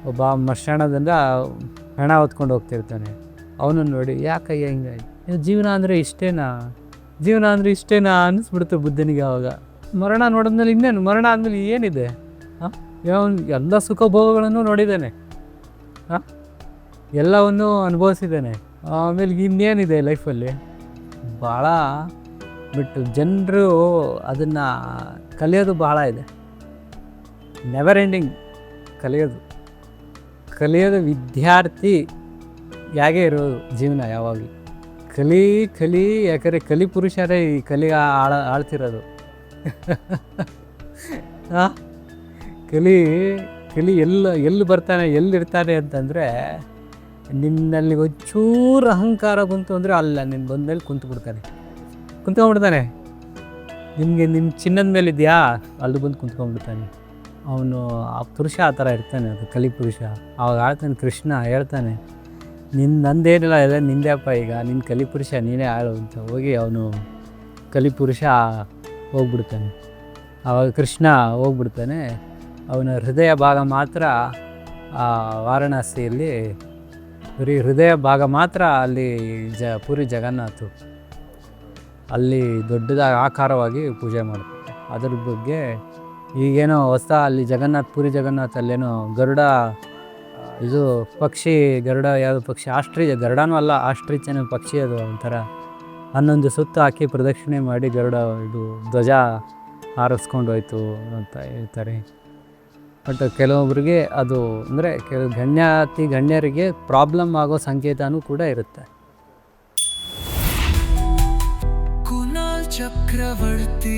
ಒಬ್ಬ ಮಶಾಣದಿಂದ ಹೆಣ ಹೊತ್ಕೊಂಡು ಹೋಗ್ತಿರ್ತಾನೆ. ಅವನನ್ನು ನೋಡಿ ಯಾಕಯ್ಯ ಹಿಂಗೆ ಜೀವನ ಅಂದರೆ ಇಷ್ಟೇನಾ, ಜೀವನ ಅಂದರೆ ಇಷ್ಟೇನಾ ಅನ್ನಿಸ್ಬಿಡುತ್ತೆ ಬುದ್ಧನಿಗೆ. ಆವಾಗ ಮರಣ ನೋಡಿದ್ಮೇಲೆ ಇನ್ನೇನು, ಮರಣ ಆದಮೇಲೆ ಏನಿದೆ? ಎಲ್ಲ ಸುಖ ಭೋಗಗಳನ್ನು ನೋಡಿದ್ದಾನೆ, ಎಲ್ಲವನ್ನೂ ಅನುಭವಿಸಿದ್ದಾನೆ. ಆಮೇಲೆ ಇನ್ನೇನಿದೆ ಲೈಫಲ್ಲಿ? ಭಾಳ ಬಟ್ ಜನರು ಅದನ್ನು ಕಲಿಯೋದು ಭಾಳ ಇದೆ. ನೆವರ್ ಎಂಡಿಂಗ್ ಕಲಿಯೋದು ವಿದ್ಯಾರ್ಥಿ ಹೇಗೆ ಇರೋದು ಜೀವನ ಯಾವಾಗಲೂ. ಕಲಿ ಯಾಕಂದರೆ ಕಲಿ ಪುರುಷರೇ ಈ ಕಲಿಗೆ ಆಳ್ತಿರೋದು. ಕಲಿ ಎಲ್ಲಿ ಬರ್ತಾನೆ, ಎಲ್ಲಿರ್ತಾನೆ ಅಂತಂದರೆ, ನಿನ್ನಲ್ಲಿ ಒಂಚೂರು ಅಹಂಕಾರ ಬಂತು ಅಂದರೆ ಅಲ್ಲ ನೀನು ಬಂದಮೇಲೆ ಕುಂತ್ಕೊಂಡ್ಬಿಡ್ತಾನೆ. ನಿಮ್ಮ ಚಿನ್ನದ ಮೇಲೆ ಇದೆಯಾ, ಅಲ್ಲಿ ಬಂದು ಕುಂತ್ಕೊಂಡ್ಬಿಡ್ತಾನೆ ಅವನು. ಆ ಪುರುಷ ಆ ಥರ ಇರ್ತಾನೆ, ಅದು ಕಲಿ ಪುರುಷ. ಆವಾಗ ಆಳ್ತಾನೆ ಕೃಷ್ಣ, ಹೇಳ್ತಾನೆ ನಂದೇನಿಲ್ಲ, ಎಲ್ಲ ನಿಂದೆಪ್ಪ, ಈಗ ನಿನ್ನ ಕಲಿ ಪುರುಷ ನೀನೇ ಆಳು ಅಂತ ಹೋಗಿ ಅವನು ಕಲಿ ಪುರುಷ ಹೋಗ್ಬಿಡ್ತಾನೆ. ಆವಾಗ ಕೃಷ್ಣ ಹೋಗ್ಬಿಡ್ತಾನೆ. ಅವನ ಹೃದಯ ಭಾಗ ಮಾತ್ರ ಆ ವಾರಣಾಸಿಯಲ್ಲಿ, ಬರೀ ಹೃದಯ ಭಾಗ ಮಾತ್ರ ಅಲ್ಲಿ ಪುರಿ ಜಗನ್ನಾಥ ಅಲ್ಲಿ ದೊಡ್ಡದಾಗಿ ಆಕಾರವಾಗಿ ಪೂಜೆ ಮಾಡ್ತಾರೆ. ಅದ್ರ ಬಗ್ಗೆ ಈಗೇನೋ ಹೊಸ ಅಲ್ಲಿ ಪುರಿ ಜಗನ್ನಾಥ ಅಲ್ಲೇನೋ ಗರುಡ, ಇದು ಪಕ್ಷಿ ಗರುಡ, ಯಾವುದು ಪಕ್ಷಿ, ಆಸ್ಟ್ರಿಚ್, ಗರುಡನೂ ಅಲ್ಲ, ಆಸ್ಟ್ರಿಚ್ ಅನ್ನೋ ಪಕ್ಷಿ. ಅದು ಒಂಥರ 11 ಸುತ್ತು ಹಾಕಿ ಪ್ರದಕ್ಷಿಣೆ ಮಾಡಿ ಗರುಡ ಇದು ಧ್ವಜ ಹಾರಿಸ್ಕೊಂಡು ಹೋಯ್ತು ಅಂತ ಹೇಳ್ತಾರೆ. ಬಟ್ ಕೆಲವೊಬ್ಬರಿಗೆ ಅದು ಅಂದರೆ ಗಣ್ಯರಿಗೆ ಪ್ರಾಬ್ಲಮ್ ಆಗೋ ಸಂಕೇತನೂ ಕೂಡ ಇರುತ್ತೆ. ಕುನಾಲ್ ಚಕ್ರವರ್ತಿ.